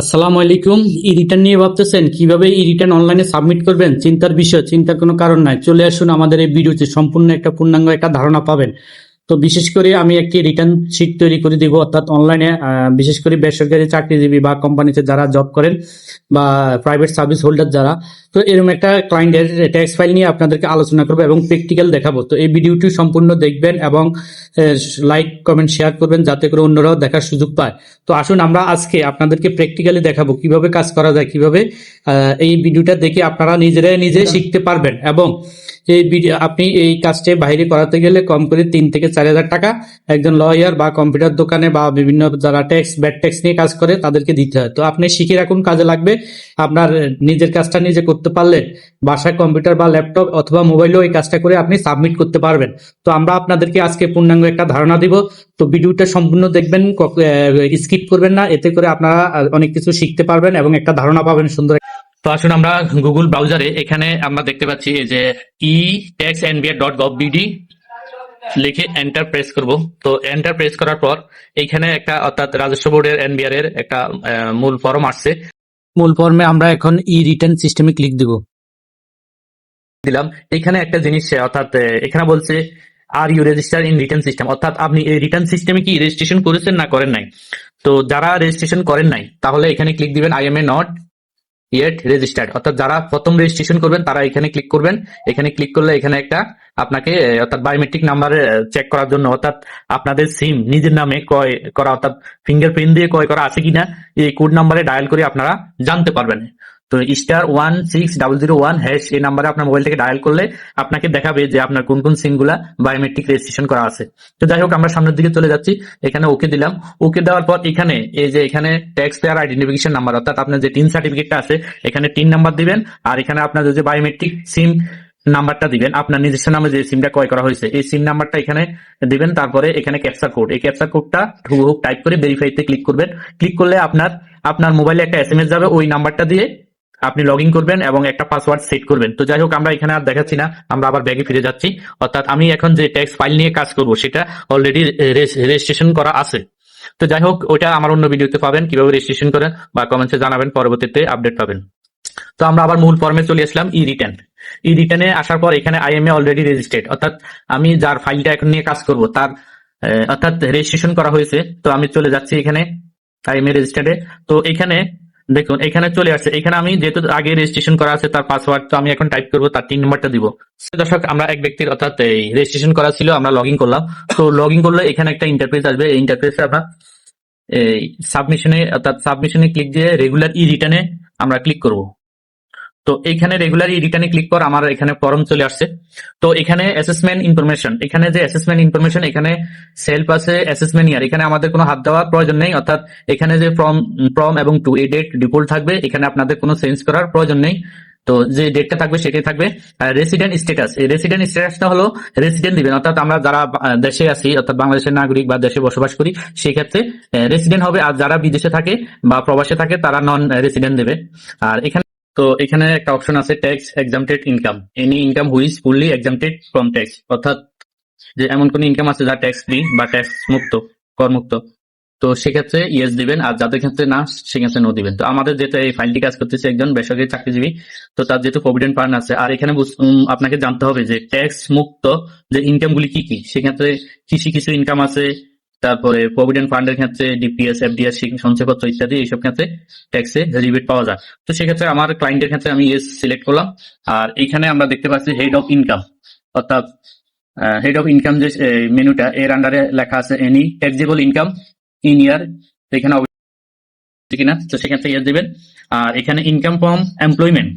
আসসালামু আলাইকুম। ই রিটার্ন নিয়ে ভাবতেছেন কিভাবে ই রিটার্ন অনলাইনে সাবমিট করবেন? চিন্তার বিষয়, চিন্তার কোনো কারণ নাই। চলে আসুন আমাদের এই ভিডিওতে, সম্পূর্ণ একটা পূর্ণাঙ্গ একটা ধারণা পাবেন। তো বিশেষ করে আমি একটি রিটার্ন শিট তৈরি করে দিব, অর্থাৎ অনলাইনে বিশেষ করে বেসরকারি চাকরিজীবী বা কোম্পানিতে যারা জব করেন বা প্রাইভেট সার্ভিস হোল্ডার যারা, তো এরকম একটা ক্লায়েন্টের ট্যাক্স ফাইল নিয়ে আপনাদেরকে আলোচনা করবো এবং প্র্যাকটিক্যাল দেখাবো। তো এই ভিডিওটি সম্পূর্ণ দেখবেন এবং লাইক কমেন্ট শেয়ার করবেন যাতে করে অন্যরাও দেখার সুযোগ পায়। তো আসুন আমরা আজকে আপনাদেরকে প্র্যাকটিক্যালি দেখাবো কিভাবে কাজ করা যায়, কিভাবে এই ভিডিওটা দেখে আপনারা নিজেরাই নিজে শিখতে পারবেন। এবং এই ভিডিও আপনি এই কাজটি বাইরে করাতে গেলে কম করে 3 থেকে 4 হাজার টাকা একজন লয়ার বা কম্পিউটার দোকানে বা বিভিন্ন যারা ট্যাক্স ব্যাড ট্যাক্স নিয়ে কাজ করে তাদেরকে দিতে হয়। তো আপনি শিখে রাখুন, কাজে লাগবে। আপনার নিজের কাজটা নিজে করতে পারলে বাসায় কম্পিউটার বা ল্যাপটপ অথবা মোবাইলেও এই কাজটা করে আপনি সাবমিট করতে পারবেন। তো আমরা আপনাদেরকে আজকে পূর্ণাঙ্গ একটা ধারণা দিব। তো ভিডিওটা সম্পূর্ণ দেখবেন, স্কিপ করবেন না, এতে করে আপনারা অনেক কিছু শিখতে পারবেন এবং একটা ধারণা পাবেন সুন্দর। তো আসুন আমরা গুগল ব্রাউজারে এখানে আমরা দেখতে পাচ্ছি এই যে e-taxnbr.gov.bd লিখে এন্টার প্রেস করব। তো এন্টার প্রেস করার পর এইখানে একটা অর্থাৎ রাজস্ব বোর্ডের এনবিআর এর একটা মূল ফর্ম আসছে। মূল ফর্মে আমরা এখন ই রিটার্ন সিস্টেমে ক্লিক দিব, দিলাম। এখানে একটা জিনিস অর্থাৎ এখানে বলছে are you register in return system, অর্থাৎ আপনি এই রিটার্ন সিস্টেমে কি রেজিস্ট্রেশন করেছেন না করেন নাই। তো যারা রেজিস্ট্রেশন করেন নাই তাহলে এখানে ক্লিক দিবেন I M A not yet registered, অর্থাৎ যারা প্রথম রেজিস্ট্রেশন করবেন তারা এখানে ক্লিক করবেন। এখানে ক্লিক করলে এখানে একটা আপনাকে অর্থাৎ বায়োমেট্রিক নাম্বার চেক করার জন্য, অর্থাৎ আপনাদের সিম নিজের নামে ক্রয় করা অর্থাৎ ফিঙ্গারপ্রিন্ট দিয়ে ক্রয় করা আছে কিনা এই কোড নাম্বারে ডায়াল করে আপনারা জানতে পারবেন। তো *16001# এই নাম্বারে আপনার মোবাইল থেকে ডায়াল করলে আপনাকে দেখাবে যে আপনার কোন কোন সিম গুলা বায়োমেট্রিক রেজিস্ট্রেশন করা আছে। তো যাই হোক আমরা সামনের দিকে চলে যাচ্ছি। এখানে ওকে দিলাম। ওকে দেওয়ার পর এখানে এই যে এখানে ট্যাক্স পেয়ার আইডেন্টিফিকেশন নাম্বার, অর্থাৎ আপনার যে টিন সার্টিফিকেটটা আছে এখানে টিন নাম্বার দিবেন। আর এখানে আপনার যে বায়োমেট্রিক সিম নাম্বারটা দিবেন, আপনার নিজস্ব নামে যে সিমটা ক্রয় করা হয়েছে এই সিম নাম্বারটা এখানে দিবেন। তারপরে এখানে ক্যাপচার কোড, এই ক্যাপচার কোডটা হুবহু টাইপ করে ভেরিফাইতে ক্লিক করবেন। ক্লিক করলে আপনার মোবাইলে একটা এসএমএস যাবে, ওই নাম্বারটা দিয়ে আপনি লগ ইন করবেন এবং একটা পাসওয়ার্ড সেট করবেন। তো যাই হোক আমরা এখানে আর দেখাচ্ছি না, আমরা আবার ব্যাগে ফিরে যাচ্ছি। অর্থাৎ আমি এখন যে ট্যাক্স ফাইল নিয়ে কাজ করব সেটা অলরেডি রেজিস্ট্রেশন করা আছে। তো যাই হোক ওইটা আমার অন্য ভিডিওতে পাবেন কিভাবে রেজিস্ট্রেশন করেন, বা কমেন্টসে জানাবেন, পরবর্তীতে আপডেট পাবেন। তো আমরা আবার মূল ফর্মে চলে আসলাম। ই রিটার্নে আসার পর এখানে আইএমএ অলরেডি রেজিস্টার্ড, অর্থাৎ আমি যার ফাইলটা এখন নিয়ে কাজ করব তার অর্থাৎ রেজিস্ট্রেশন করা হয়েছে। তো আমি চলে যাচ্ছি এখানে আইএমএ রেজিস্টার্ডে। তো এখানে দেখুন এখানে চলে আসছে। এখানে আমি যেহেতু আগে রেজিস্ট্রেশন করা আছে তার পাসওয়ার্ড, তো আমি এখন টাইপ করবো, তার টিন নাম্বারটা দিব। দর্শক আমরা এক ব্যক্তির অর্থাৎ এই রেজিস্ট্রেশন করা ছিল, আমরা লগ ইন করলাম। তো লগ ইন করলে এখানে একটা ইন্টারফেস আসবে। এই ইন্টারফেসে আমরা এই সাবমিশনে অর্থাৎ সাবমিশনে ক্লিক দিয়ে রেগুলার ই রিটার্নে আমরা ক্লিক করব। তো এখানে রেগুলার ই রিটার্নে ক্লিক কর আমার এখানে ফর্ম চলে আসছে। তো এখানে অ্যাসেসমেন্ট ইনফরমেশন, এখানে যে অ্যাসেসমেন্ট ইনফরমেশন এখানে সেলফ আছে, অ্যাসেসমেন্ট ইয়ার, এখানে আমাদের কোনো হাত দেওয়ার প্রয়োজন নেই। অর্থাৎ এখানে যে ফর্ম এবং টু এই ডেট ডিফল্ট থাকবে, এখানে আপনাদের কোনো চেঞ্জ করার প্রয়োজন নেই। তো যে ডেটটা থাকবে সেটাই থাকবে। রেসিডেন্ট স্ট্যাটাস, এই রেসিডেন্ট স্ট্যাটাসটা হলো রেসিডেন্ট দিবেন, অর্থাৎ আমরা যারা দেশে আছি অর্থাৎ বাংলাদেশের নাগরিক বা দেশে বসবাস করি সেই ক্ষেত্রে রেসিডেন্ট হবে। আর যারা বিদেশে থাকে বা প্রবাসে থাকে তারা নন রেসিডেন্ট দেবে। আর এখানে তো এখানে একটা অপশন আছে tax exempted income, any income which fully exempted from tax, অর্থাৎ যে এমন কোন ইনকাম আছে যা ট্যাক্স ফ্রি বা ট্যাক্স মুক্ত, করমুক্ত। তো সেক্ষেত্রে ইয়েস দিবেন, আর যাদের ক্ষেত্রে না সেক্ষেত্রে নো দিবেন। তো আমাদের যেটা এই ফাইলটি কাজ করতেছে একজন বেসরকারি চাকরিজীবী, তো তার যেহেতু প্রভিডেন্ট ফান্ড আছে। আর এখানে আপনাকে জানতে হবে যে ট্যাক্স মুক্ত যে ইনকাম গুলি কি কি। সেক্ষেত্রে কৃষি কিছু ইনকাম আছে, তারপরে প্রভিডেন্ট ফান্ডের ক্ষেত্রে ডিপিএস, এফডিএস, সঞ্চয়পত্র ইত্যাদি এইসব ক্ষেত্রে ট্যাক্সে রিবেট পাওয়া যায়। তো সেক্ষেত্রে আমার ক্লায়েন্টের ক্ষেত্রে আমি ইয়েস সিলেক্ট করলাম। আর এখানে আমরা দেখতে পাচ্ছি হেড অফ ইনকাম, অর্থাৎ হেড অফ ইনকাম যে মেনুটা এর আন্ডারে লেখা আছে এনি ট্যাক্সেবল ইনকাম ইন ইয়ার, এখানে কিনা, তো সেক্ষেত্রে ইয়েস দিবেন। আর এখানে ইনকাম ফ্রম এমপ্লয়মেন্ট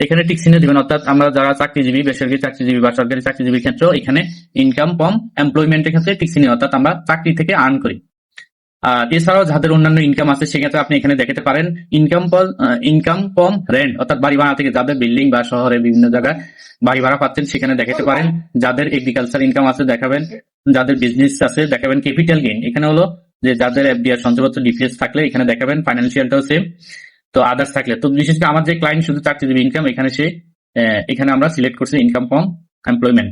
এখানে টিক চিহ্ন দিবেন, অর্থাৎ আমরা যারা চাকরিজীবী, বেসরকারি চাকরিজীবী বা সরকারি চাকরিজীবীর ক্ষেত্রেও এখানে ইনকাম ফ্রম এমপ্লয়মেন্টের ক্ষেত্রে টিক চিহ্ন, অর্থাৎ আমরা চাকরি থেকে আর্ন করি। আর এছাড়াও যাদের অন্যান্য ইনকাম আছে সেক্ষেত্রে আপনি এখানে দেখাতে পারেন ইনকাম ফ্রম রেন্ট, অর্থাৎ বাড়ি ভাড়া থেকে, যাদের বিল্ডিং বা শহরে বিভিন্ন জায়গায় বাড়ি ভাড়া পাচ্ছেন সেখানে দেখাতে পারেন। যাদের এগ্রিকালচার ইনকাম আছে দেখাবেন, যাদের বিজনেস আছে দেখাবেন। ক্যাপিটাল গেইন এখানে হলো যে যাদের এফডিআর, সঞ্চয়পত্র, ডিপিএস থাকলে এখানে দেখাবেন। ফাইন্যান্সিয়ালটাও সেম। তো আদার্স থাকলে, তো বিশেষ করে আমার যে ক্লায়েন্ট শুধু চাকরিজীবী ইনকাম, এখানে আমরা সিলেক্ট করছি ইনকাম ফ্রম এমপ্লয়মেন্ট।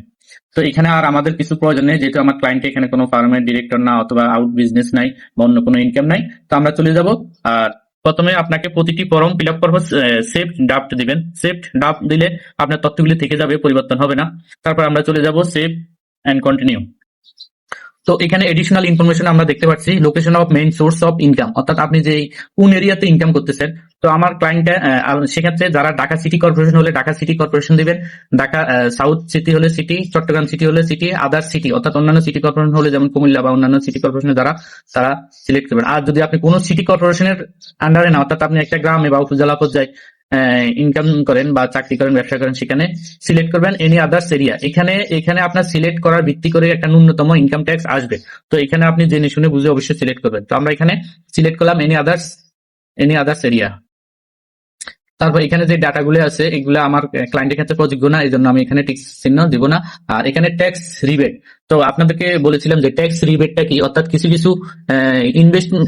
তো এখানে আর আমাদের কিছু প্রয়োজন নেই, যেহেতু আমার ক্লায়েন্ট এখানে কোনো ফার্মের ডিরেক্টর না অথবা আউট বিজনেস নাই বা অন্য কোনো ইনকাম নাই। তো আমরা চলে যাব আর প্রথমে আপনাকে প্রতিটি ফর্ম ফিল আপ করবো, সেভ ড্রাফট দিবেন। সেভ ড্রাফট দিলে আপনার তথ্যগুলি থেকে যাবে, পরিবর্তন হবে না। তারপর আমরা চলে যাব সেভ এন্ড কন্টিনিউ। তো এখানে এডিশনাল ইনফরমেশন আমরা দেখতে পাচ্ছি location of main source of income, অর্থাৎ আপনি যে কোন এরিয়াতে ইনকাম করতেছেন। তো আমার ক্লায়েন্ট সেক্ষেত্রে যারা ঢাকা সিটি কর্পোরেশন হলে ঢাকা সিটি কর্পোরেশন দিবেন, ঢাকা সাউথ সিটি হলে সিটি, চট্টগ্রাম সিটি হলে সিটি, আদার সিটি অর্থাৎ অন্যান্য সিটি কর্পোরেশন হলে যেমন কুমিল্লা বা অন্যান্য সিটি কর্পোরেশনে যারা তারা সিলেক্ট করবেন। আর যদি আপনি কোনো সিটি কর্পোরেশনের আন্ডারে না, অর্থাৎ আপনি একটা গ্রামে বা উপজেলা পর্যায়ে ইনকাম করেন বা চাকরি করেন, ব্যবসা করেন, সেখানে সিলেক্ট করবেন এনি আদার্স এরিয়া। এখানে আপনার সিলেক্ট করার ভিত্তি করে একটা ন্যূনতম ইনকাম ট্যাক্স আসবে। তো এখানে আপনি জেনে শুনে বুঝে অবশ্যই সিলেক্ট করবেন। তো আমরা এখানে সিলেক্ট করলাম এনি আদার্স এরিয়া। তারপর এখানে যে ডাটাগুলো আছে এগুলো আমার ক্লায়েন্টের ক্ষেত্রে প্রযোজ্য না, এই জন্য আমি এখানে টিক চিহ্ন দিব না। আর এখানে ট্যাক্স রিবেট, তো আপনাদেরকে বলেছিলাম যে ট্যাক্স রিবেটটা কি, অর্থাৎ কিছু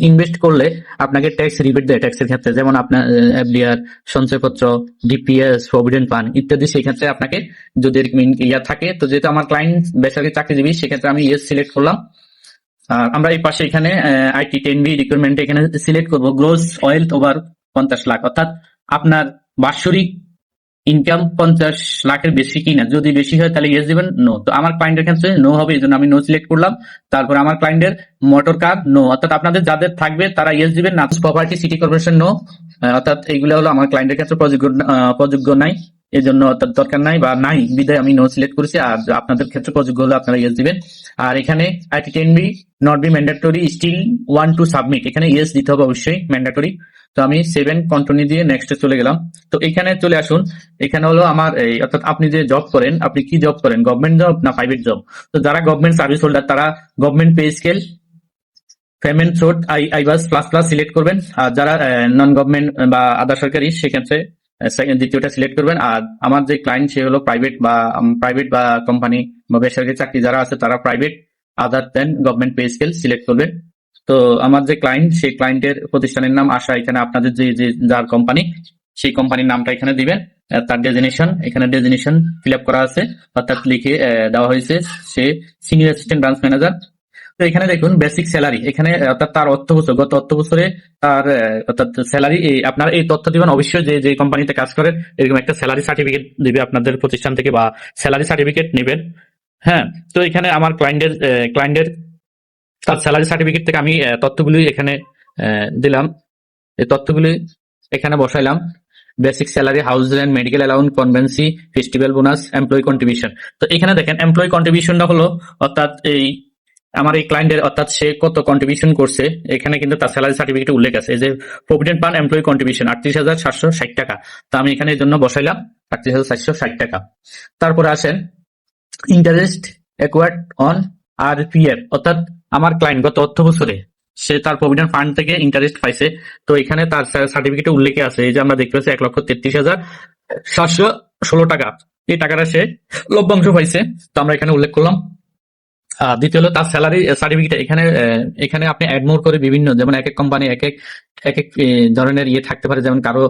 ইনভেস্ট করলে আপনাকে ট্যাক্স রিবেট দেয় ট্যাক্সের ক্ষেত্রে, যেমন আপনার এফডিআর, সঞ্চয়পত্র, ডিপিএস, প্রভিডেন্ট ফান্ড ইত্যাদি। সেই ক্ষেত্রে আপনাকে যদি এরকম ইয়া থাকে, তো যেহেতু আমার ক্লায়েন্ট বেসরকারি চাকরিজীবী সেক্ষেত্রে আমি ইয়েস সিলেক্ট করলাম। আর আমরা এই পাশে এখানে আইটি 10B রিকোয়ারমেন্ট এখানে সিলেক্ট করব গ্রোস ওয়েলথ ওভার 50 লাখ, অর্থাৎ আপনার বাৎসরিক ইনকাম 50 লাখের বেশি কিনা। যদি বেশি হয় তাহলে ইয়েস দিবেন, নো। তো আমার ক্লায়েন্টের ক্ষেত্রে নো হবে, এই জন্য আমি নো সিলেক্ট করলাম। তারপর আমার ক্লায়েন্টের মোটর কার নো, অর্থাৎ আপনাদের যাদের থাকবে তারা ইয়েস দিবেন না। প্রপার্টি সিটি কর্পোরেশন নো, অর্থাৎ এইগুলো হলো আমার ক্লায়েন্টের ক্ষেত্রে প্রযোজ্য নাই, এই জন্য অর্থাৎ দরকার নাই বা নাই বিধায় আমি নো সিলেক্ট করেছি। আর আপনাদের ক্ষেত্রে প্রযোজ্য হলে আপনারা ইয়েস দিবেন। আর এখানে IT 10B not be mandatory still want to submit, এখানে ইয়েস দিতে হবে অবশ্যই, ম্যান্ডেটরি। তো আমি 7 কন্টিনিউ দিয়ে নেক্সটে চলে গেলাম। তো এখানে চলে আসুন, এখানে হলো আমার এই, অর্থাৎ আপনি যে জব করেন, আপনি কি জব করেন, গভর্নমেন্ট জব না প্রাইভেট জব। তো যারা গভর্নমেন্ট সার্ভিস হোল্ডার তারা government pay scale payment sort আইবাস plus plus select করবেন। আর যারা নন গভর্নমেন্ট বা আধা সরকারি সেক্ষেত্রে দ্বিতীয়টা সিলেক্ট করবেন। আর আমার যে ক্লায়েন্ট সে হলো প্রাইভেট বা কোম্পানি বা বেসরকারি চাকরি যারা আছে তারা প্রাইভেট আদার দেন গভর্নমেন্ট পে স্কেল সিলেক্ট করবেন। তো আমার যে ক্লায়েন্ট সেই ক্লায়েন্টের প্রতিষ্ঠানের নাম আশা, এখানে আপনাদের যে যার কোম্পানি সেই কোম্পানির নামটা এখানে দিবেন। তার ডেজিনেশন, এখানে ডেজিনেশন ফিল আপ করা আছে, অর্থাৎ লিখে দেওয়া হয়েছে সে সিনিয়র অ্যাসিস্ট্যান্ট ব্রাঞ্চ ম্যানেজার। তো এখানে দেখুন বেসিক স্যালারি, এখানে অর্থাৎ তার গত অর্থ বছরে তার অর্থাৎ স্যালারি আপনার এই তথ্য দিবেন অবশ্যই। যে কোম্পানিতে কাজ করেন এরকম একটা স্যালারি সার্টিফিকেট দিবে আপনাদের প্রতিষ্ঠান থেকে বা স্যালারি সার্টিফিকেট নেবেন। হ্যাঁ, তো এখানে আমার ক্লায়েন্টের তার স্যালারি সার্টিফিকেট থেকে আমি তথ্যগুলি এখানে দিলাম, এই তথ্যগুলি এখানে বসাইলাম। Basic salary, house rent, medical allowance, conveyance, festival bonus, employee contribution. তো এখানে দেখেন এমপ্লয়ি কন্ট্রিবিউশনটা হলো অর্থাৎ আমার এই ক্লায়েন্টের অর্থাৎ সে কত কন্ট্রিবিউশন করছে, এখানে কিন্তু তার স্যালারি সার্টিফিকেটে উল্লেখ আছে। এই যে প্রভিডেন্ট ফান্ড এমপ্লয়ি কন্ট্রিবিউশন 38,760 টাকা, তো আমি এখানে এই জন্য বসাইলাম 38,760 টাকা। তারপরে আসেন ইন্টারেস্ট অ্যাকোয়ার্ড অন আরপিএফ, অর্থাৎ আমার ক্লায়েন্ট গত অর্থ বছরে সে তার প্রভিডেন্ট ফান্ড থেকে ইন্টারেস্ট পাইছে। তো এখানে তার সার্টিফিকেটে উল্লেখে আছে, এই যে আমরা দেখতে পাচ্ছি 1,33,716 টাকা, এই টাকাটা সে লভ্যাংশ পাইছে। তো আমরা এখানে উল্লেখ করলাম। দ্বিতীয় হলো তার স্যালারি সার্টিফিকেট, এখানে আপনি অ্যাড মোর করে বিভিন্ন, যেমন এক এক কোম্পানি এক এক ধরনের ইয়ে থাকতে পারে, যেমন কারো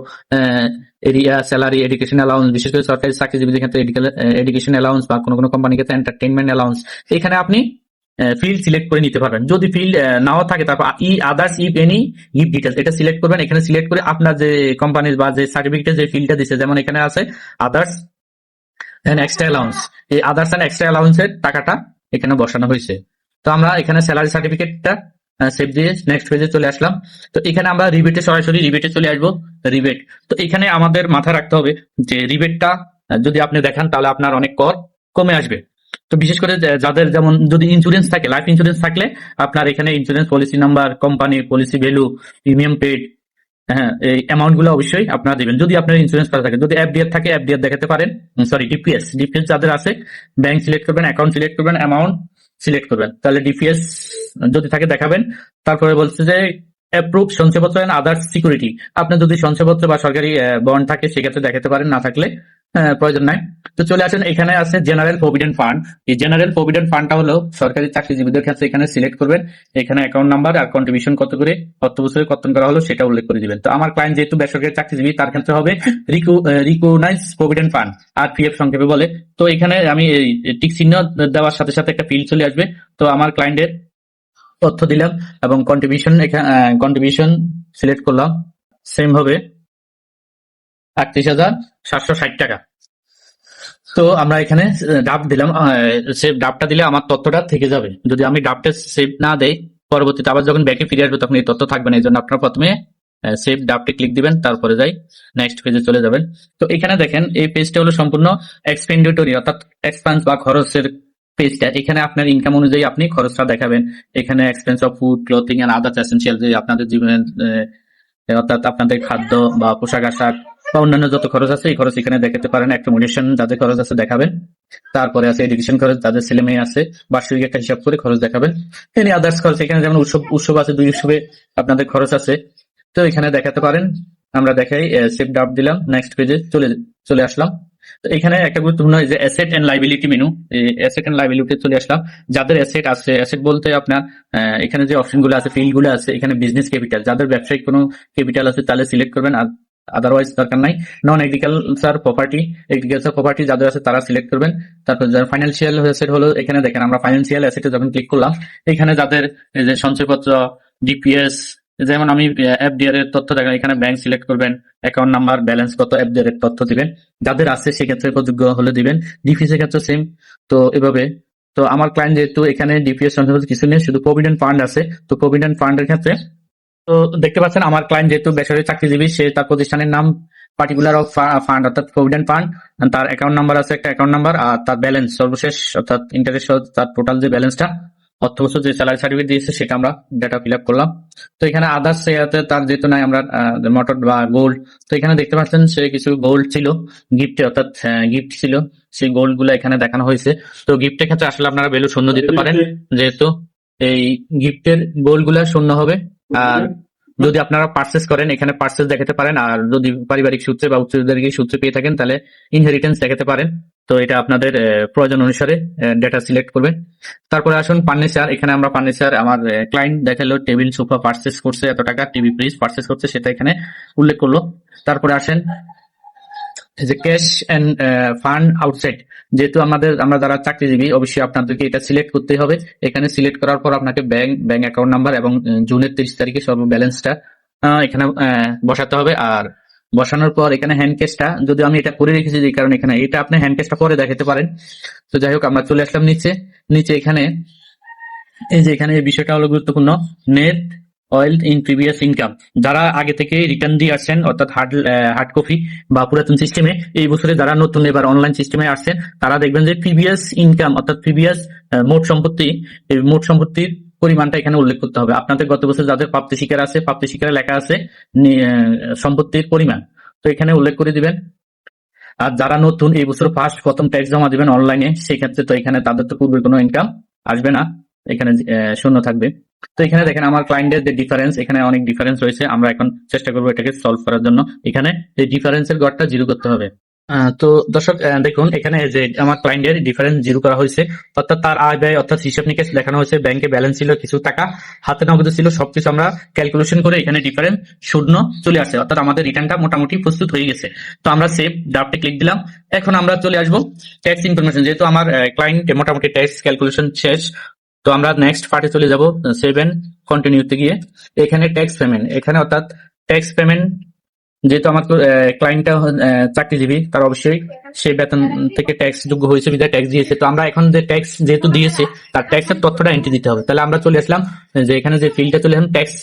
এরিয়া স্যালারি, এডুকেশন অ্যালাউন্স, বিশেষ করে সরকারি চাকরিজীবীদের ক্ষেত্রে এডুকেশন অ্যালাউন্স বা কোনো কোম্পানির ক্ষেত্রে এন্টারটেইনমেন্ট অ্যালাউন্স। এখানে আপনি ফিল্ড সিলেক্ট করে নিতে পারবেন। যদি ফিল্ড নাও থাকে তারপর others if any give details এটা সিলেক্ট করবেন। এখানে সিলেক্ট করে আপনার যে কোম্পানির বা যে সার্টিফিকেটে যে ফিল্ডটা দিচ্ছে, যেমন এখানে আছে আদার্স এন্ড এক্সট্রা অ্যালাউন্স, এই আদার্স এন্ড এক্সট্রা অ্যালাউন্সের টাকাটা এখানে বসানো হয়েছে। তো আমরা এখানে স্যালারি সার্টিফিকেটটা সেভ দিয়ে নেক্সট পেজে চলে আসলাম। তো এখানে আমরা সরাসরি রিবেটে চলে আসবো। রিবেট, তো এখানে আমাদের মাথায় রাখতে হবে যে রিবেটটা যদি আপনি দেখান তাহলে আপনার অনেক কর কমে আসবে। তো বিশেষ করে যাদের যেমন যদি ইন্স্যুরেন্স থাকে, লাইফ ইন্স্যুরেন্স থাকলে আপনার এখানে insurance policy number, company policy value, premium paid, হ্যাঁ এই অ্যামাউন্ট গুলো অবশ্যই আপনারা দিবেন যদি আপনার ইন্স্যুরেন্স করা থাকে। যদি এফডিআর থাকে এফডিআর দেখাতে পারেন, সরি ডিপিএস যাদের আছে ব্যাংক সিলেক্ট করবেন, অ্যাকাউন্ট সিলেক্ট করবেন, অ্যামাউন্ট সিলেক্ট করবেন, তাহলে ডিপিএস যদি থাকে দেখাবেন। তারপরে বলছে যে অ্যাপ্রুভ সঞ্চয়পত্র এন্ড আদার্স সিকিউরিটি, আপনার যদি সঞ্চয়পত্র বা সরকারি বন্ড থাকে সেক্ষেত্রে দেখাতে পারেন, না থাকলে প্রয়োজন নাই। তো চলে আসেন, এখানে আছে জেনারেল প্রভিডেন্ট ফান্ড। এই জেনারেল প্রভিডেন্ট ফান্ডটা হলো সরকারি চাকরিজীবীদের ক্ষেত্রে, এখানে সিলেক্ট করবেন, এখানে অ্যাকাউন্ট নাম্বার আর কন্ট্রিবিউশন কত করে কত বছরে কর্তন করা হলো সেটা উল্লেখ করে দিবেন। তো আমার ক্লায়েন্ট যেহেতু বেসরকারি চাকরিজীবী তার ক্ষেত্রে হবে রিকগনাইজ প্রভিডেন্ট ফান্ড, আর পিএফ সংক্ষেপে বলে। তো এখানে আমি টিক চিহ্ন দেওয়ার সাথে সাথে একটা ফিল্ড চলে আসবে। তো আমার ক্লায়েন্টের তথ্য দিলাম এবং কন্ট্রিবিউশন সিলেক্ট করলাম। সেম হবে 38,760 টাকা। তো আমরা এখানে ডাব দিলাম, সেভ ডাবটা দিলে আমার তথ্যটা থেকে যাবে। যদি আমি ডাবটা সেভ না দেই, পরবর্তীতে আবার যখন ব্যাকে ফিরে আসবে তখন এই তথ্য থাকবে না। এই জন্য আপনারা প্রথমে সেভ ডাবটে ক্লিক দিবেন, তারপরে যাই নেক্সট পেজে চলে যাবেন। তো এখানে দেখেন এই পেজটা হলো সম্পূর্ণ এক্সপেন্ডিটরি অর্থাৎ এক্সপেন্স বা খরচের পেজটা। এখানে আপনার ইনকাম অনুযায়ী আপনি খরচটা দেখাবেন। এখানে expense of food, clothing and others essential, যে আপনাদের জীবনের অর্থাৎ আপনাদের খাদ্য বা পোশাক আশাক বা অন্যান্য যত খরচ আছে এই খরচ এখানে দেখাতে পারেন। অ্যাকোমোডেশন যাদের খরচ আছে দেখাবেন, তারপরে আছে এডুকেশন খরচ, যাদের ছেলে মেয়ে আছে বার্ষিক একটা হিসাব করে খরচ দেখাবেন। এনি আদার্স খরচ, এখানে যেমন উৎসব আছে, 2 উৎসবে আপনাদের খরচ আছে, তো এখানে দেখাতে পারেন। আমরা দেখাই, সেভ ডাব দিলাম, নেক্সট পেজে চলে আসলাম। তো এখানে একটা গুরুত্বপূর্ণ এই যে অ্যাসেট এন্ড লাইবিলিটি মেনু, এই অ্যাসেট এন্ড লাইবিলিটি চলে আসলাম। যাদের অ্যাসেট আছে, অ্যাসেট বলতে আপনার এখানে যে অপশন গুলো আছে, ফিল্ড গুলো আছে, এখানে বিজনেস ক্যাপিটাল, যাদের ব্যবসায়িক কোনো ক্যাপিটাল আছে তাহলে সিলেক্ট করবেন, আর আদারওয়াইজ দরকার নাই। নন এগ্রিকালচার প্রপার্টি যাদের আছে তারা সিলেক্ট করবেন। তারপর যারা ফাইন্যান্সিয়াল অ্যাসেট হলো, এখানে দেখেন আমরা ফাইন্যান্সিয়াল অ্যাসেটে যখন ক্লিক করলাম, এখানে যাদের এই যে সঞ্চয়পত্র, ডিপিএস, যেমন আমি এফডিআর এর তথ্য দেখেন, এখানে ব্যাংক সিলেক্ট করবেন, অ্যাকাউন্ট নাম্বার, ব্যালেন্স কত, এফডিআর এর তথ্য দিবেন। যাদের আছে সেক্ষেত্রে প্রযোজ্য হলে দিবেন। ডিপিএস এর ক্ষেত্রে সেম। তো এভাবে, তো আমার ক্লায়েন্ট যেহেতু এখানে ডিপিএস সঞ্চয়পত্র কিছু নেই, শুধু প্রভিডেন্ট ফান্ড আছে, তো প্রভিডেন্ট ফান্ডের ক্ষেত্রে তো দেখতে পাচ্ছেন আমার ক্লায়েন্ট যেহেতু বেসরকারি চাকরিজীবী, সে তার প্রতিষ্ঠানের নাম, পার্টিকুলার অফ ফান্ড অর্থাৎ প্রভিডেন্ট ফান্ড, তার অ্যাকাউন্ট নাম্বার আছে একটা অ্যাকাউন্ট নাম্বার, আর তার ব্যালেন্স সর্বশেষ অর্থাৎ ইন্টারেস্ট তার টোটাল যে ব্যালেন্সটা অর্থ বছর যে স্যালারি সার্টিফিকেট দিয়েছে সেটা আমরা ডাটা ফিল আপ করলাম। তো এখানে আদার্স তার যেহেতু নাই, আমরা মোটর বা গোল্ড, তো এখানে দেখতে পাচ্ছেন সে কিছু গোল্ড ছিল গিফটে, অর্থাৎ গিফট ছিল, সেই গোল্ড গুলো এখানে দেখানো হয়েছে। তো গিফটের ক্ষেত্রে আসলে আপনারা ভ্যালু শূন্য দিতে পারেন, যেহেতু এই গিফটের গোল্ড গুলা শূন্য হবে। আর যদি আপনারা পার্চেস করেন, এখানে পার্চেস দেখাতে পারেন, আর যদি পারিবারিক সূত্রে বা উচ্চাধিকারী সূত্রে পেয়ে থাকেন তাহলে ইনহেরিটেন্স দেখাতে পারেন। তো এটা আপনাদের প্রয়োজন অনুসারে ডেটা সিলেক্ট করবেন। তারপরে আসুন ফার্নিচার, এখানে আমরা ফার্নিচার, আমার ক্লায়েন্ট দেখালো টেবিল সোফা পার্চেস করছে এত টাকা, টিভি ফ্রিজ পার্চেস করছে সেটা এখানে উল্লেখ করলো। তারপরে আসেন যে ক্যাশ এন্ড ফান্ড আউটসাইড, যেহেতু আমরা যারা চাকরিজীবী অবশ্যই আপনাদেরকে এটা সিলেক্ট করতে হবে। এখানে সিলেক্ট করার পর আপনাকে ব্যাংক অ্যাকাউন্ট নাম্বার এবং জুনের 30 তারিখে সর্ব ব্যালেন্সটা এখানে বসাতে হবে। আর বসানোর পর এখানে হ্যান্ড ক্যাশটা, যদি আমি এটা করে রেখেছি যে কারণে এখানে এটা আপনি হ্যান্ড ক্যাশটা পরে দেখাতে পারেন। তো যাই হোক, আমরা চলে আসলাম নিচে এখানে এই যে এখানে এই বিষয়টা হলো গুরুত্বপূর্ণ, net oil in previous income. যারা আগে থেকে রিটার্ন দিয়ে আসছেন অর্থাৎ হার্ড কপি বা পুরাতন সিস্টেমে, এই বছরে যারা নতুন এবার অনলাইন সিস্টেমে আসছেন তারা দেখবেন যে প্রিভিয়াস ইনকাম অর্থাৎ প্রিভিয়াস মোট সম্পত্তি, এই মোট সম্পত্তির পরিমাণটা এখানে উল্লেখ করতে হবে। আপনাদের গত বছর যাদের প্রাপ্তি স্বীকার আছে, প্রাপ্তি স্বীকারে লেখা আছে সম্পত্তির পরিমাণ, তো এখানে উল্লেখ করে দিবেন। আর যারা নতুন এই বছর ফার্স্ট প্রথম ট্যাক্স জমা দিবেন অনলাইনে, সেক্ষেত্রে তো এখানে তাদের তো পূর্বে কোনো ইনকাম আসবে না, এখানে শূন্য থাকবে। তো এখানে দেখেন আমার ক্লায়েন্টের যে ডিফারেন্স, এখানে অনেক ডিফারেন্স রয়েছে। আমরা এখন চেষ্টা করবো এটাকে সলভ করার জন্য। এখানে এই ডিফারেন্সের গড়টা 0 করতে হবে। তো দর্শক দেখুন এখানে যে আমার ক্লায়েন্টের ডিফারেন্স 0 করা হয়েছে, অর্থাৎ তার আয় ব্যয় অর্থাৎ হিসাব নিকেশ দেখানো হয়েছে, ব্যাংকে ব্যালেন্স ছিল কিছু টাকা, হাতে নগদ ছিল, সবকিছু আমরা ক্যালকুলেশন করে এখানে ডিফারেন্স শূন্য চলে আসে, অর্থাৎ আমাদের রিটার্নটা মোটামুটি প্রস্তুত হয়ে গেছে। তো আমরা সেভ ড্রাফটে ক্লিক দিলাম। এখন আমরা চলে আসবো ট্যাক্স ইনফরমেশন, যেহেতু আমার ক্লায়েন্ট মোটামুটি ট্যাক্স ক্যালকুলেশন শেষ, তো আমরা নেক্সট পার্টে চলে যাব, 7 কন্টিনিউতে গিয়ে এখানে ট্যাক্স পেমেন্ট, এখানে অর্থাৎ ট্যাক্স পেমেন্ট, যেহেতু আমার ক্লায়েন্টটা চাকরিজীবী, তার অবশ্যই সে বেতন থেকে ট্যাক্স যোগ্য হয়েছে বিধায় ট্যাক্স দিয়েছে। তো আমরা এখন যে ট্যাক্স যেহেতু দিয়েছে তার ট্যাক্সের তথ্যটা এন্ট্রি দিতে হবে। তাহলে আমরা চলে আসলাম যে এখানে যে ফিল্ডটা চলে আসলাম ট্যাক্স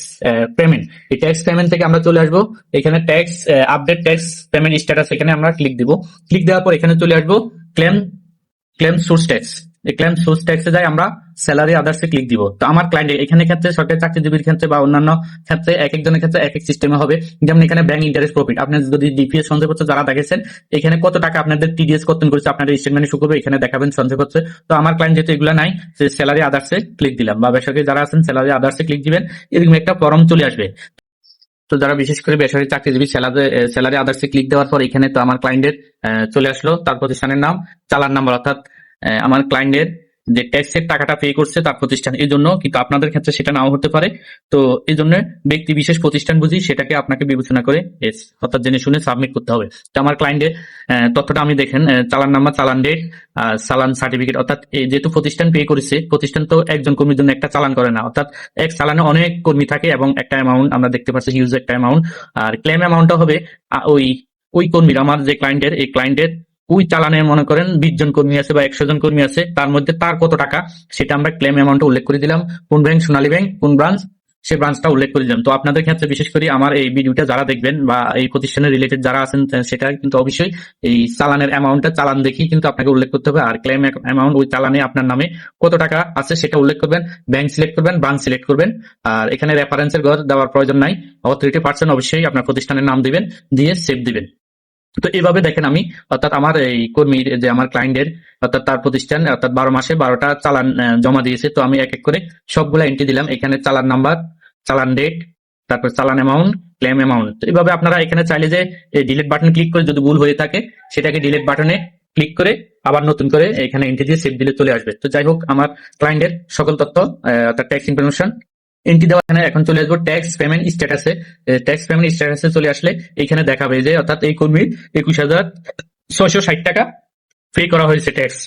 পেমেন্ট, এই ট্যাক্স পেমেন্ট থেকে আমরা চলে আসবো এখানে tax update tax payment status, এখানে আমরা ক্লিক দিব। ক্লিক দেওয়ার পর এখানে চলে আসবো ক্লেম সোর্স ট্যাক্স, এই ক্লেম সোর্স ট্যাক্সে যাই আমরা স্যালারি আদার্সে ক্লিক দিব। তো আমার ক্লায়েন্ট এখানে ক্ষেত্রে সরকারি চাকরিজীবীর ক্ষেত্রে বা অন্যান্য ক্ষেত্রে এক একজনের ক্ষেত্রে এক এক সিস্টেমে হবে। যেমন এখানে ব্যাংক ইন্টারেস্ট প্রফিট, আপনি যদি ডিপিএস সঞ্চয়পত্র যারা দেখেছেন এখানে কত টাকা আপনাদের টিডিএস কর্তন করেছে আপনাদের স্টেটমেন্টে শো করবে, এখানে দেখাবেন সঞ্চয়পত্রে। তো আমার ক্লায়েন্ট যেহেতু এগুলো নাই, স্যালারি আদার্সে ক্লিক দিলাম, বা বেসরকারি যারা আছেন স্যালারি আদার্সে ক্লিক দিবেন, এরকম একটা ফর্ম চলে আসবে। তো যারা বিশেষ করে বেসরকারি চাকরিজীবী স্যালারি আদার্সে ক্লিক দেওয়ার পর এখানে তো আমার ক্লায়েন্টের চলে আসলো তার প্রতিষ্ঠানের নাম, চালান নাম্বার, অর্থাৎ আমার ক্লায়েন্টের যে ট্যাক্সের টাকাটা পে করছে তার প্রতিষ্ঠান, এই জন্য। কিন্তু আপনাদের ক্ষেত্রে সেটা নাও হতে পারে। তো এই জন্য ব্যক্তি বিশেষ প্রতিষ্ঠান বুঝি সেটাকে আপনাকে বিবেচনা করে অর্থাৎ জেনে শুনে সাবমিট করতে হবে। তো আমার ক্লায়েন্টের তথ্যটা আমি দেখেন, চালান নাম্বার, চালান ডেট, চালান সার্টিফিকেট, অর্থাৎ যেহেতু প্রতিষ্ঠান পে করেছে, প্রতিষ্ঠান তো একজন কর্মীর জন্য একটা চালান করে না, অর্থাৎ এক চালানে অনেক কর্মী থাকে এবং একটা অ্যামাউন্ট আমরা দেখতে পাচ্ছি, হিউজ একটা অ্যামাউন্ট। আর ক্লেম অ্যামাউন্টটা হবে ওই ওই কর্মীর, আমার যে ক্লায়েন্টের, এই ক্লায়েন্টের ওই চালানে মনে করেন 20 জন কর্মী আছে বা 100 জন কর্মী আছে, তার মধ্যে তার কত টাকা সেটা আমরা ক্লেম অ্যামাউন্টে উল্লেখ করে দিলাম। কোন ব্যাংক, সোনালী ব্যাংক, কোন ব্রাঞ্চ, সে ব্রাঞ্চটা উল্লেখ করে দিলাম। তো আপনাদের ক্ষেত্রে বিশেষ করে আমার এই ভিডিওটা যারা দেখবেন বা এই প্রতিষ্ঠানের রিলেটেড যারা আছেন, সেটা কিন্তু অবশ্যই এই চালানের অ্যামাউন্টটা চালান দেখি কিন্তু আপনাকে উল্লেখ করতে হবে। আর ক্লেম অ্যামাউন্ট ওই চালানে আপনার নামে কত টাকা আছে সেটা উল্লেখ করবেন, ব্যাংক সিলেক্ট করবেন, ব্রাঞ্চ সিলেক্ট করবেন। আর এখানে রেফারেন্সের ঘর দেওয়ার প্রয়োজন নাই, অথরিটি পার্সন অবশ্যই আপনার প্রতিষ্ঠানের নাম দিবেন, দিয়ে সেভ দিবেন। তো এইভাবে দেখেন আমি, অর্থাৎ আমার এই কর্মীর যে আমার ক্লায়েন্টের, অর্থাৎ তার প্রতিষ্ঠান, অর্থাৎ 12 মাসে 12টা চালান জমা দিয়েছে। তো আমি এক এক করে সবগুলা এন্ট্রি দিলাম, এখানে চালান নাম্বার, চালান ডেট, তারপর চালান অ্যামাউন্ট, ক্লেম অ্যামাউন্ট। তো এইভাবে আপনারা এখানে চাইলে যে ডিলিট বাটন ক্লিক করে যদি ভুল হয়ে থাকে সেটাকে ডিলিট বাটনে ক্লিক করে আবার নতুন করে এখানে এন্ট্রি দিয়ে সেভ দিলে চলে আসবে। তো যাই হোক, আমার ক্লায়েন্টের সকল তথ্য, অর্থাৎ ট্যাক্স ইনফরমেশন এন্ট্রি দেওয়া, এখানে এখন চলে আসবো ট্যাক্স পেমেন্ট স্ট্যাটাসে। ট্যাক্স পেমেন্ট স্ট্যাটাসে চলে আসলে এখানে দেখাবে যে অর্থাৎ এই কর্মীর 21,660 টাকা পে করা হয়েছে ট্যাক্স।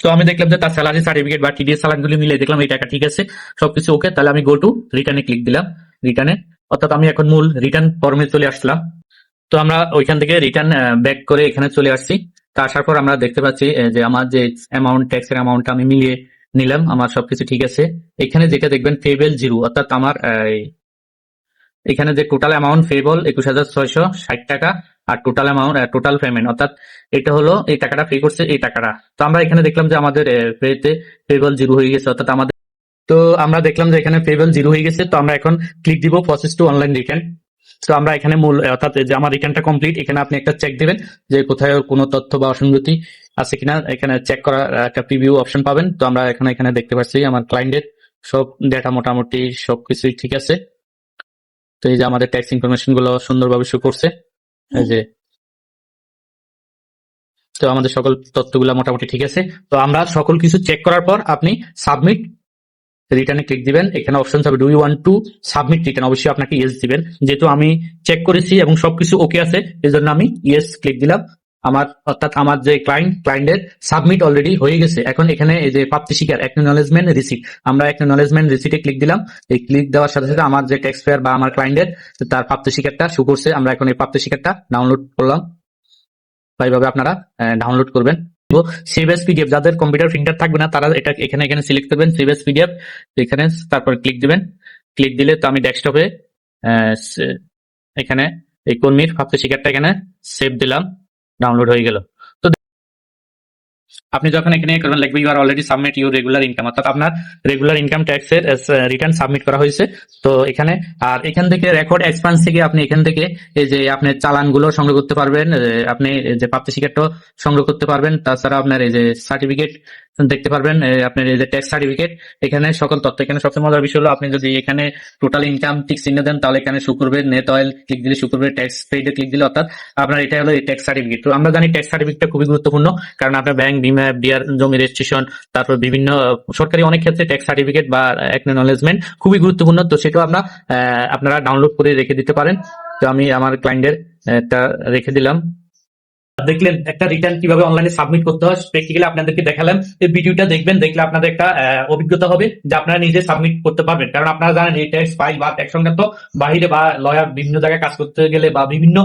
তো আমি দেখলাম যে তার স্যালারি সার্টিফিকেট বা টিডিএস চালানগুলি মিলে দেখলাম এই টাকা ঠিক আছে, সবকিছু ওকে। তাহলে আমি গো টু রিটার্নে ক্লিক দিলাম, রিটার্নে, অর্থাৎ আমি এখন মূল রিটার্ন ফর্মে চলে আসলাম। তো আমরা ওইখান থেকে রিটার্ন ব্যাক করে এখানে চলে আসছি। তো আসার পর আমরা দেখতে পাচ্ছি যে আমার যে অ্যামাউন্ট, ট্যাক্সের অ্যামাউন্টটা আমি মিলিয়ে নিলাম, আমার সবকিছু ঠিক আছে। এখানে যেটা দেখবেন পেবেল 0, অর্থাৎ আমার এখানে যে টোটাল অ্যামাউন্ট পেবল 21,660 টাকা, আর টোটাল অ্যামাউন্ট, টোটাল পেমেন্ট, অর্থাৎ এটা হলো এই টাকাটা পে করছে এই টাকাটা। তো আমরা এখানে দেখলাম যে আমাদের পেতে পেবল 0 হয়ে গেছে, অর্থাৎ আমাদের, তো আমরা দেখলাম যে এখানে পেবল 0 হয়ে গেছে। তো আমরা এখন ক্লিক দিব প্রসেস টু অনলাইন রিটার্ন। তো আমরা এখানে মূল, অর্থাৎ যে আমার রিটার্নটা কমপ্লিট, এখানে আপনি একটা চেক দিবেন যে কোথায় কোনো তথ্য বা অসঙ্গতি আছে কিনা, এখানে চেক করার একটা প্রিভিউ অপশন পাবেন। তো আমরা এখানে দেখতে পাচ্ছি আমার ক্লায়েন্টের সব ডেটা মোটামুটি সবকিছুই ঠিক আছে। তো এই যে আমাদের ট্যাক্স ইনফরমেশন গুলো সুন্দরভাবে শো করছে, এই যে, তো আমাদের সকল তথ্যগুলো মোটামুটি ঠিক আছে। তো আমরা সকল কিছু চেক করার পর আপনি সাবমিট রিটার্নে ক্লিক দিবেন। এখানে অপশন হবে do you want to submit return, অবশ্যই আপনাকে ইয়েস দিবেন। যেহেতু আমি চেক করেছি এবং সবকিছু ওকে আছে, এই জন্য আমি ইয়েস ক্লিক দিলাম। আমার, অর্থাৎ আমার যে ক্লায়েন্টের সাবমিট অলরেডি হয়ে গেছে। এখন এখানে এই যে প্রাপ্তি স্বীকার, অ্যাকনোলেজমেন্ট রিসিট, আমরা অ্যাকনোলেজমেন্ট রিসিটে ক্লিক দিলাম। এই ক্লিক দেওয়ার সাথে সাথে আমার যে ট্যাক্স পেয়ার বা আমার ক্লায়েন্টের তার প্রাপ্তি স্বীকারটা শো করছে। আমরা এখন এই প্রাপ্তি স্বীকারটা ডাউনলোড করলাম, এইভাবে আপনারা ডাউনলোড করবেন। সেভ এস পিডিএফ, যাদের কম্পিউটার প্রিন্টার থাকবে না তারা এটা এখানে সিলেক্ট করবেন সেভ এস পিডিএফ, এখানে তারপর ক্লিক দিবেন। ক্লিক দিলে তো আমি ডেস্কটপে এখানে এই কর্মীর প্রাপ্তি স্বীকারটা এখানে সেভ দিলাম, ডাউনলোড হয়ে গেল। তো আপনি যখন এখানে করবেন লিখবে you are already submit your regular income, অর্থাৎ আপনার রেগুলার ইনকাম ট্যাক্সের রিটার্ন সাবমিট করা হয়েছে। তো এখানে, আর এখান থেকে রেকর্ড এক্সপান্স থেকে আপনি এখান থেকে এই যে আপনি চালানগুলো সংগ্রহ করতে পারবেন, আপনি যে প্রাপ্তি স্বীকারটা সংগ্রহ করতে পারবেন। তাছাড়া আপনার এই যে সার্টিফিকেট দেখতে পারবেন, আপনার এই যে ট্যাক্স সার্টিফিকেট, এখানে সকল তথ্য। এখানে সবচেয়ে মজার বিষয় হলো আপনি যদি এখানে টোটাল ইনকাম টিক চিহ্ন দেন তাহলে এখানে শো করবে, নেট অয়েল ক্লিক দিলে শো করবে, ট্যাক্স পেইডে ক্লিক দিলে, অর্থাৎ আপনার এটা হলো এই ট্যাক্স সার্টিফিকেট। তো আমরা জানি ট্যাক্স সার্টিফিকেটটা খুবই গুরুত্বপূর্ণ, কারণ আপনার ব্যাংক, বিমা, এফডিআর, জমি রেজিস্ট্রেশন, তারপর বিভিন্ন সরকারি অনেক ক্ষেত্রে ট্যাক্স সার্টিফিকেট বা অ্যাকনোলেজমেন্ট খুবই গুরুত্বপূর্ণ। তো সেটাও আপনারা ডাউনলোড করে রেখে দিতে পারেন। তো আমি আমার ক্লায়েন্টের একটা রেখে দিলাম। দেখলেন একটা রিটার্ন কিভাবে অনলাইনে সাবমিট করতে হয়, প্র্যাকটিক্যালি আপনাদেরকে দেখালাম। এই ভিডিওটা দেখবেন, দেখলে আপনাদের একটা অভিজ্ঞতা হবে যে আপনারা নিজে সাবমিট করতে পারবেন। কারণ আপনারা জানেন এই ট্যাক্স ফাইল বা ট্যাক্স সংক্রান্ত বাহিরে বা লয়ার বিভিন্ন জায়গায় কাজ করতে গেলে বা বিভিন্ন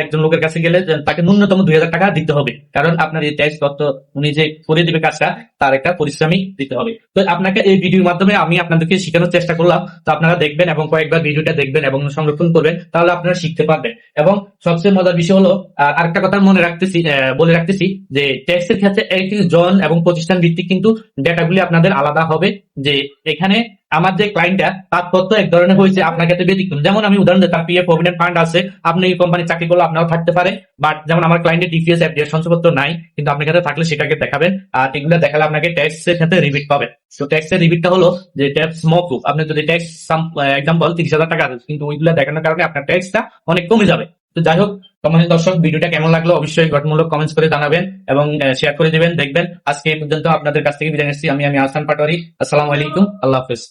একজন লোকের কাছে গেলে তাকে ন্যূনতম 2,000 টাকা দিতে হবে, কারণ আপনার এই ট্যাক্স তথ্য উনি যে করে দিবে কাজটা তার একটা পরিশ্রমিক দিতে হবে। তো আপনাকে এই ভিডিওর মাধ্যমে আমি আপনাদেরকে শেখানোর চেষ্টা করলাম। তো আপনারা দেখবেন এবং কয়েকবার ভিডিওটা দেখবেন এবং সংরক্ষণ করবেন, তাহলে আপনারা শিখতে পারবেন। এবং সবচেয়ে মজার বিষয় হলো আরেকটা কথা বলে রাখতেছি যে ট্যাক্সের ক্ষেত্রে একটি জন এবং প্রতিষ্ঠান ভিত্তিক কিন্তু ডেটাগুলি আপনাদের আলাদা হবে। যে এখানে আমার যে ক্লায়েন্টটা তার তথ্য এক ধরনের হয়েছে, আপনার ক্ষেত্রে ব্যতিক্রম। যেমন আমি উদাহরণ দিই, তার পিএফ প্রভিডেন্ট ফান্ড আছে, আপনি এই কোম্পানি চাকরি করলে আপনারও থাকতে পারে। বাট যেমন আমার ক্লায়েন্টের ডিপিএস, এফডিআর সঞ্চয়পত্র নাই, কিন্তু আপনার ক্ষেত্রে থাকলে সেটাকে দেখাবেন। আর এগুলো দেখালে আপনাকে ট্যাক্সের ক্ষেত্রে রিবিট পাবেন। তো ট্যাক্সের রিবিটটা হলো যে ট্যাক্স মকুব, আপনি যদি ট্যাক্স এক্সাম্পল 30,000 টাকা আছে, কিন্তু ওইগুলো দেখানোর কারণে আপনার ট্যাক্সটা অনেক কমে যাবে। তো যাই হোক, সম্মানিত দর্শক, ভিডিওটা কেমন লাগলো অবশ্যই গঠনমূলক কমেন্টস করে জানাবেন এবং শেয়ার করে দিবেন। দেখবেন আজকে এই পর্যন্ত আপনাদের কাছ থেকে বিদায় নিচ্ছি। আমি আহসান পাটোয়ারি। আসসালামু আলাইকুম, আল্লাহ হাফেজ।